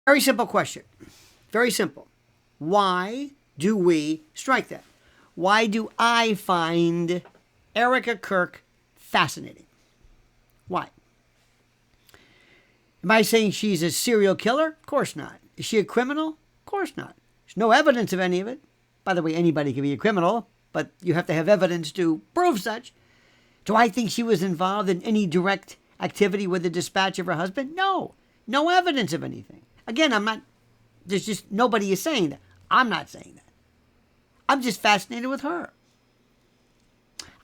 Very simple question. Very simple. Why do we strike that? Why do I find Erika Kirk fascinating? Why? Am I saying she's a serial killer? Of course not. Is she a criminal? Of course not. There's no evidence of any of it. By the way, anybody can be a criminal, but you have to have evidence to prove such. Do I think she was involved in any direct activity with the dispatch of her husband? No. No evidence of anything. Again, there's just nobody is saying that. I'm not saying that. I'm just fascinated with her.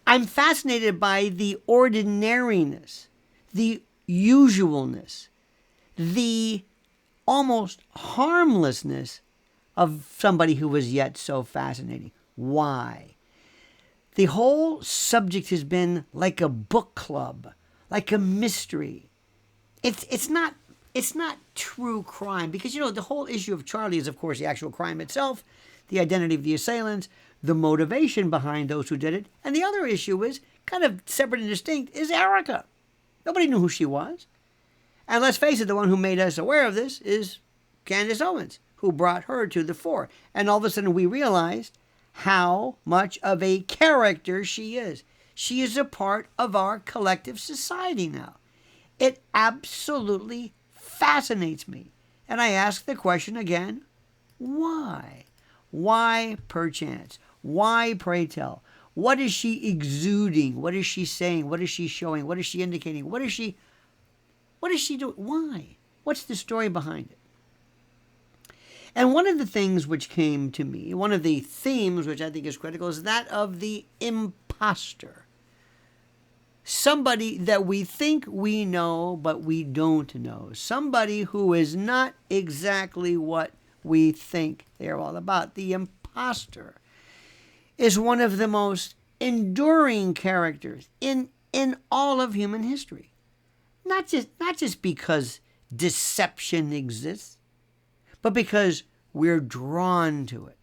I'm fascinated by the ordinariness, the usualness, the almost harmlessness of somebody who was yet so fascinating. Why? The whole subject has been like a book club, like a mystery. It's not true crime because, the whole issue of Charlie is, of course, the actual crime itself, the identity of the assailants, the motivation behind those who did it. And the other issue is, kind of separate and distinct, is Erika. Nobody knew who she was. And let's face it, the one who made us aware of this is Candace Owens, who brought her to the fore. And all of a sudden we realized how much of a character she is. She is a part of our collective society now. It absolutely fascinates me. And I ask the question again, why? Why perchance? Why, pray tell? What is she exuding? What is she saying? What is she showing? What is she indicating? What is she doing? Why? What's the story behind it? And one of the things which came to me, one of the themes which I think is critical, is that of the impostor. Somebody that we think we know, but we don't know. Somebody who is not exactly what we think they're all about. The impostor is one of the most enduring characters in all of human history. Not just because deception exists, but because we're drawn to it.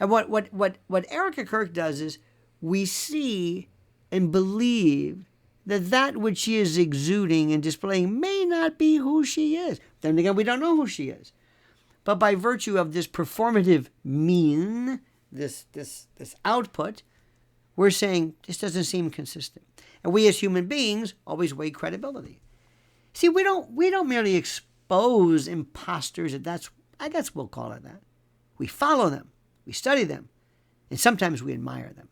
And what Erika Kirk does is we see and believe that which she is exuding and displaying may not be who she is. Then again, we don't know who she is. But by virtue of this performative mean, this output, we're saying this doesn't seem consistent. And we as human beings always weigh credibility. See, we don't merely expose imposters, I guess we'll call it that. We follow them, we study them, and sometimes we admire them.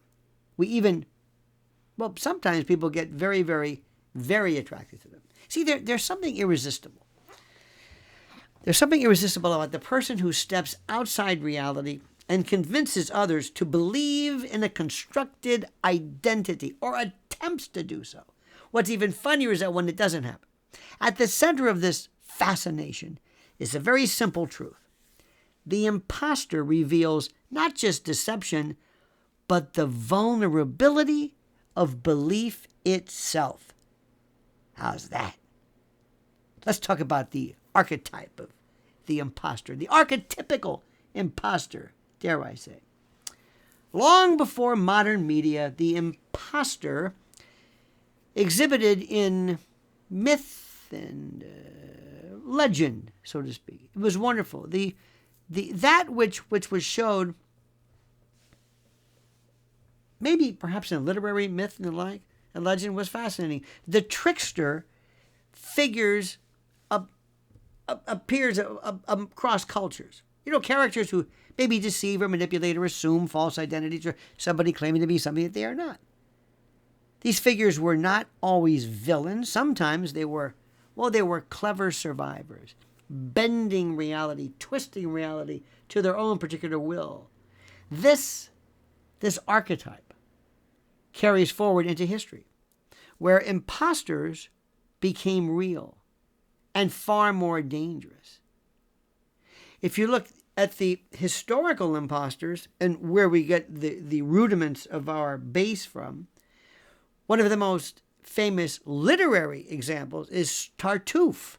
Sometimes people get very, very, very attracted to them. See, there's something irresistible. There's something irresistible about the person who steps outside reality and convinces others to believe in a constructed identity or attempts to do so. What's even funnier is that when it doesn't happen. At the center of this fascination is a very simple truth. The impostor reveals not just deception, but the vulnerability of belief itself. How's that? Let's talk about the archetype of the impostor, the archetypical impostor, dare I say. Long before modern media, the impostor exhibited in myth and legend, so to speak. It was wonderful. That which was showed, maybe perhaps in literary myth and the like, and legend, was fascinating. The trickster figures appears across cultures. Characters who maybe deceive or manipulate or assume false identities, or somebody claiming to be something that they are not. These figures were not always villains. Sometimes they were clever survivors, bending reality, twisting reality to their own particular will. This archetype carries forward into history, where imposters became real and far more dangerous. If you look at the historical imposters and where we get the rudiments of our base from, one of the most famous literary examples is Tartuffe,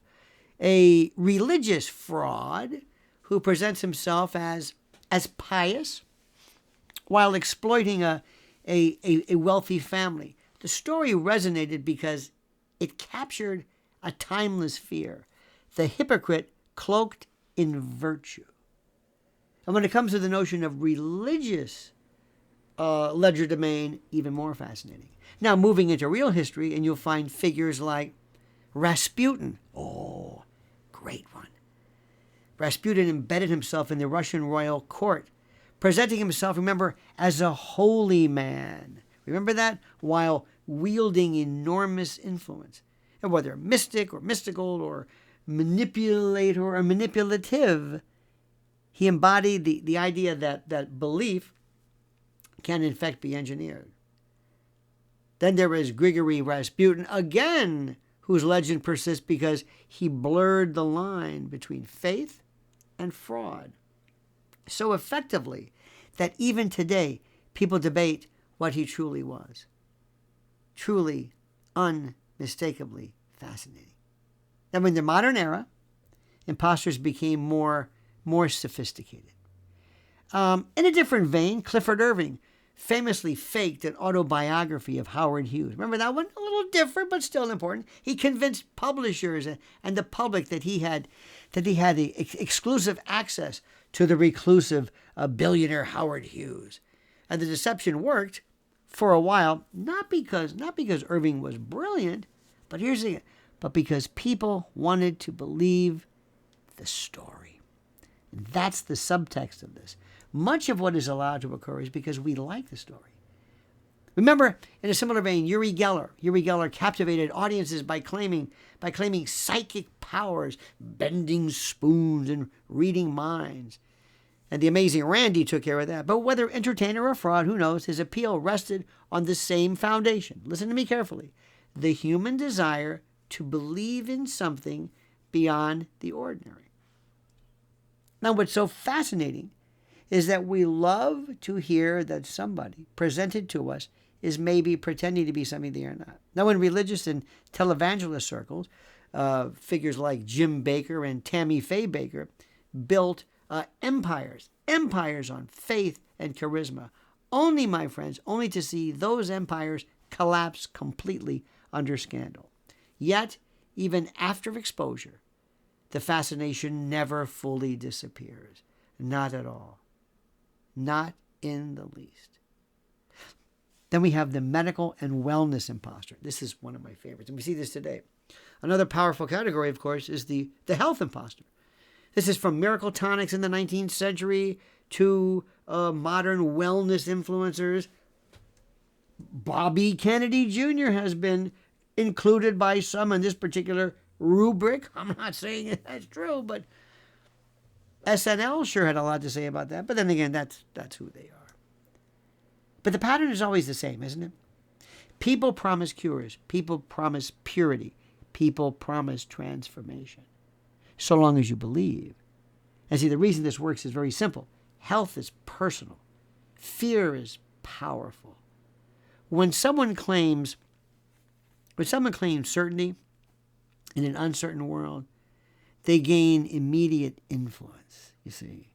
a religious fraud who presents himself as pious while exploiting a wealthy family. The story resonated because it captured a timeless fear. The hypocrite cloaked in virtue. And when it comes to the notion of religious legerdemain, even more fascinating. Now, moving into real history, and you'll find figures like Rasputin. Oh, great one. Rasputin embedded himself in the Russian royal court, presenting himself, remember, as a holy man. Remember that? While wielding enormous influence. And whether mystic or mystical or manipulator or manipulative, he embodied the idea that belief can in fact be engineered. Then there is Grigory Rasputin, again, whose legend persists because he blurred the line between faith and fraud so effectively that even today people debate what he truly was. Truly, unmistakably fascinating. Now, in the modern era, imposters became more sophisticated. In a different vein, Clifford Irving famously faked an autobiography of Howard Hughes. Remember that one? A little different, but still important. He convinced publishers and the public that he had the exclusive access to the reclusive billionaire Howard Hughes. And the deception worked for a while, not because Irving was brilliant, but because people wanted to believe the story. And that's the subtext of this. Much of what is allowed to occur is because we like the story. Remember, in a similar vein, Uri Geller captivated audiences by claiming psychic powers, bending spoons, and reading minds. And the amazing Randy took care of that. But whether entertainer or fraud, who knows, his appeal rested on the same foundation. Listen to me carefully. The human desire to believe in something beyond the ordinary. Now, what's so fascinating is that we love to hear that somebody presented to us is maybe pretending to be something they are not. Now, in religious and televangelist circles, figures like Jim Bakker and Tammy Faye Bakker built empires on faith and charisma. Only, my friends, only to see those empires collapse completely under scandal. Yet, even after exposure, the fascination never fully disappears. Not at all. Not in the least. Then we have the medical and wellness imposter. This is one of my favorites, and we see this today. Another powerful category, of course, is the health imposter. This is from miracle tonics in the 19th century to modern wellness influencers. Bobby Kennedy Jr. has been included by some in this particular rubric. I'm not saying that's true, but SNL sure had a lot to say about that. But then again, that's who they are. But the pattern is always the same, isn't it? People promise cures. People promise purity. People promise transformation. So long as you believe. And see, the reason this works is very simple. Health is personal. Fear is powerful. When someone claims certainty in an uncertain world, they gain immediate influence, you see,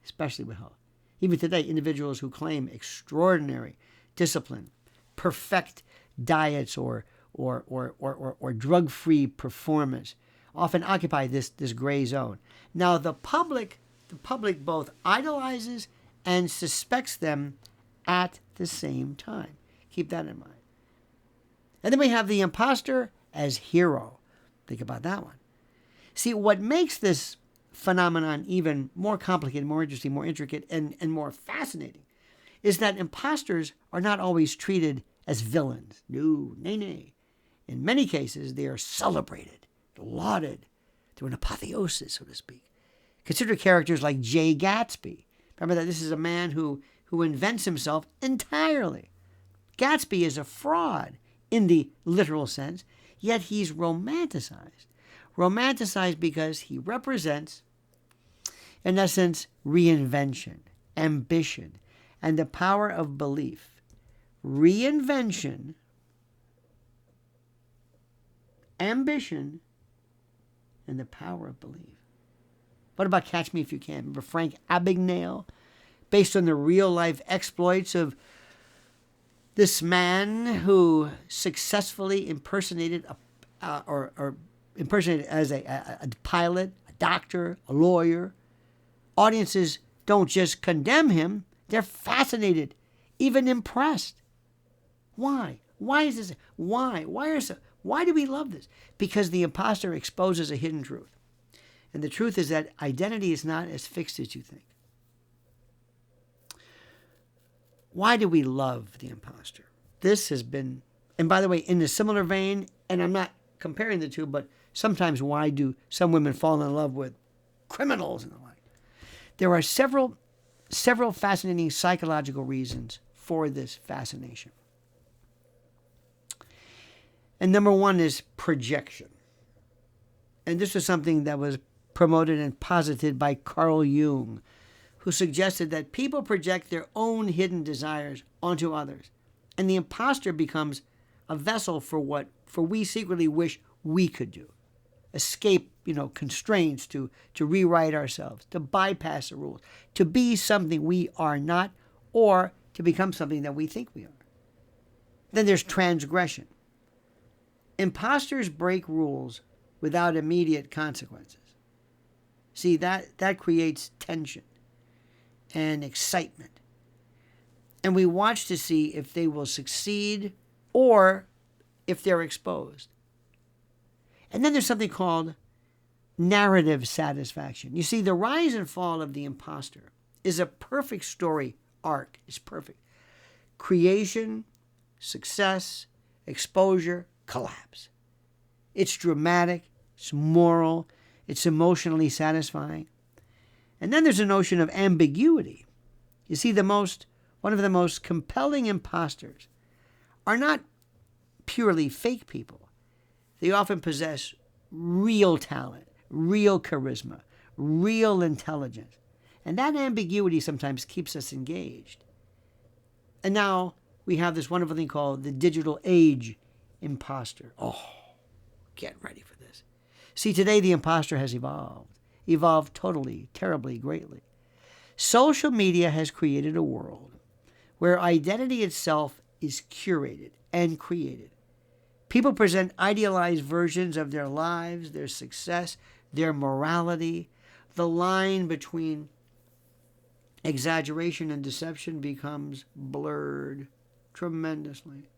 especially with health. Even today, individuals who claim extraordinary discipline, perfect diets, or drug-free performance often occupy this gray zone. Now, the public both idolizes and suspects them at the same time. Keep that in mind. And then we have the imposter as hero. Think about that one. See, what makes this phenomenon even more complicated, more interesting, more intricate, and more fascinating is that imposters are not always treated as villains. No, nay. In many cases, they are celebrated, lauded through an apotheosis, so to speak. Consider characters like Jay Gatsby. Remember that this is a man who invents himself entirely. Gatsby is a fraud in the literal sense, yet he's romanticized. Romanticized because he represents, in essence, reinvention, ambition, and the power of belief. Reinvention, ambition, and the power of belief. What about Catch Me If You Can? Remember Frank Abagnale? Based on the real-life exploits of this man who successfully impersonated impersonated as a pilot, a doctor, a lawyer. Audiences don't just condemn him, they're fascinated, even impressed. Why? Why is this? Why? Why do we love this? Because the imposter exposes a hidden truth. And the truth is that identity is not as fixed as you think. Why do we love the imposter? This has been, and by the way, in a similar vein, and I'm not comparing the two, but sometimes why do some women fall in love with criminals and the like? There are several fascinating psychological reasons for this fascination. And number one is projection. And this is something that was promoted and posited by Carl Jung, who suggested that people project their own hidden desires onto others. And the imposter becomes a vessel for what we secretly wish we could do. Escape, constraints, to rewrite ourselves, to bypass the rules, to be something we are not, or to become something that we think we are. Then there's transgression. Imposters break rules without immediate consequences. See, that creates tension and excitement. And we watch to see if they will succeed or if they're exposed. And then there's something called narrative satisfaction. You see, the rise and fall of the imposter is a perfect story arc. It's perfect. Creation, success, exposure, collapse. It's dramatic, it's moral, it's emotionally satisfying. And then there's a notion of ambiguity. You see, one of the most compelling imposters are not purely fake people. They often possess real talent, real charisma, real intelligence. And that ambiguity sometimes keeps us engaged. And now we have this wonderful thing called the digital age imposter. Oh, get ready for this. See, today the imposter has evolved totally, terribly, greatly. Social media has created a world where identity itself is curated and created. People present idealized versions of their lives, their success, their morality. The line between exaggeration and deception becomes blurred tremendously.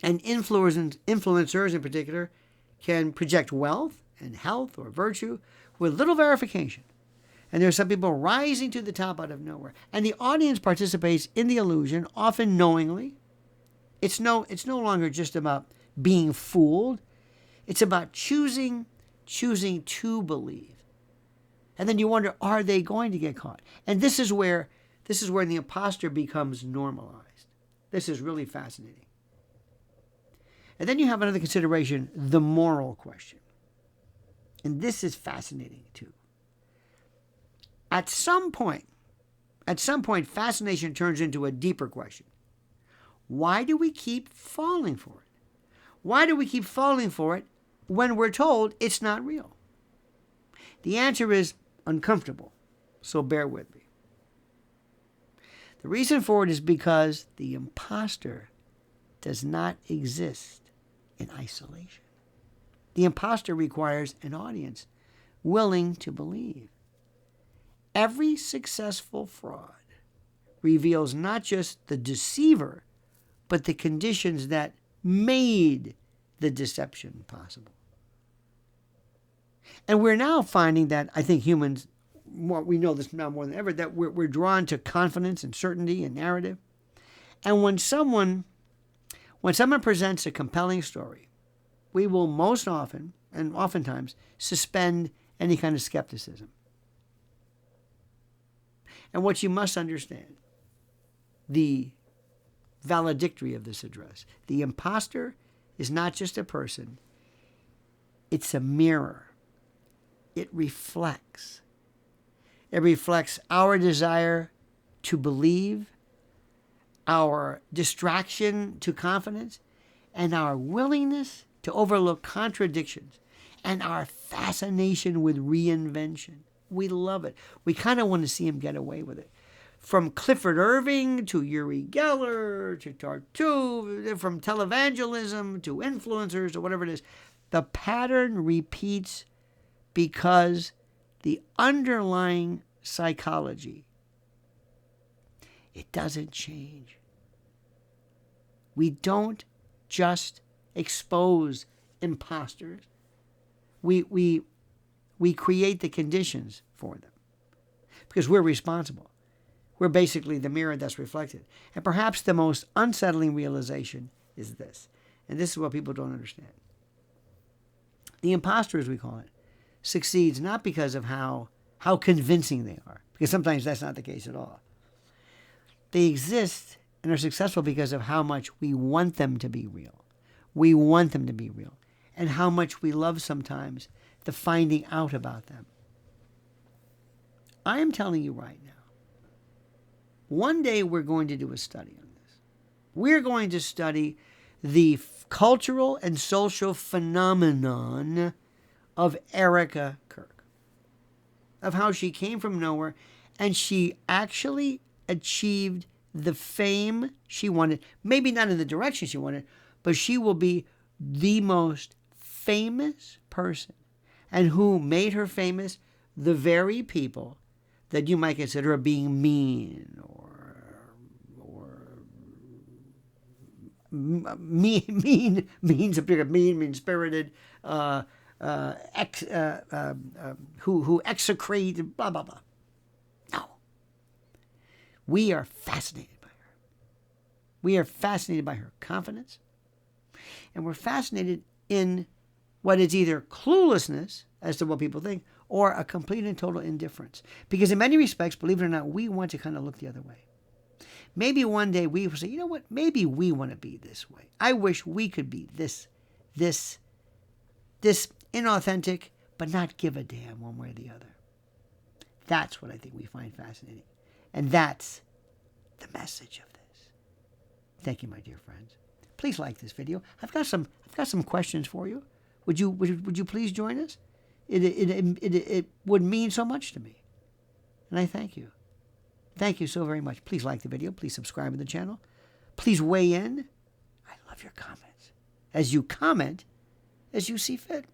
And influencers in particular can project wealth and health or virtue with little verification. And there are some people rising to the top out of nowhere. And the audience participates in the illusion, often knowingly. It's no longer just about being fooled. It's about choosing to believe. And then you wonder, are they going to get caught? And this is where the imposter becomes normalized. This is really fascinating. And then you have another consideration, the moral question. And this is fascinating too. At some point, fascination turns into a deeper question. Why do we keep falling for it? Why do we keep falling for it when we're told it's not real? The answer is uncomfortable, so bear with me. The reason for it is because the imposter does not exist in isolation. The imposter requires an audience willing to believe. Every successful fraud reveals not just the deceiver, but the conditions that made the deception possible. And we're now finding that, I think humans, we know this now more than ever, that we're drawn to confidence and certainty and narrative. And when someone presents a compelling story, we will most often, and oftentimes, suspend any kind of skepticism. And what you must understand, the valedictory of this address, the imposter is not just a person, it's a mirror. It reflects. It reflects our desire to believe, our distraction to confidence, and our willingness to overlook contradictions, and our fascination with reinvention. We love it. We kind of want to see him get away with it. From Clifford Irving to Uri Geller to Tartuffe, from televangelism to influencers or whatever it is, the pattern repeats because the underlying psychology, it doesn't change. We don't just expose imposters. We create the conditions for them because we're responsible. We're basically the mirror that's reflected. And perhaps the most unsettling realization is this, and this is what people don't understand. The imposter, as we call it, succeeds not because of how convincing they are, because sometimes that's not the case at all. They exist and are successful because of how much we want them to be real. We want them to be real, and how much we love sometimes the finding out about them. I am telling you right now, one day we're going to do a study on this. We're going to study the cultural and social phenomenon of Erika Kirk, of how she came from nowhere and she actually achieved the fame she wanted. Maybe not in the direction she wanted, but she will be the most famous person. And who made her famous? The very people that you might consider being mean or mean-spirited, who execrate, blah, blah, blah. No. We are fascinated by her. We are fascinated by her confidence. And we're fascinated in what is either cluelessness as to what people think or a complete and total indifference. Because in many respects, believe it or not, we want to kind of look the other way. Maybe one day we will say, you know what? Maybe we want to be this way. I wish we could be this inauthentic, but not give a damn one way or the other. That's what I think we find fascinating. And that's the message of this. Thank you, my dear friends. Please like this video. I've got some questions for you. Would you please join us? It would mean so much to me. And I thank you. Thank you so very much. Please like the video. Please subscribe to the channel. Please weigh in. I love your comments. As you comment, as you see fit.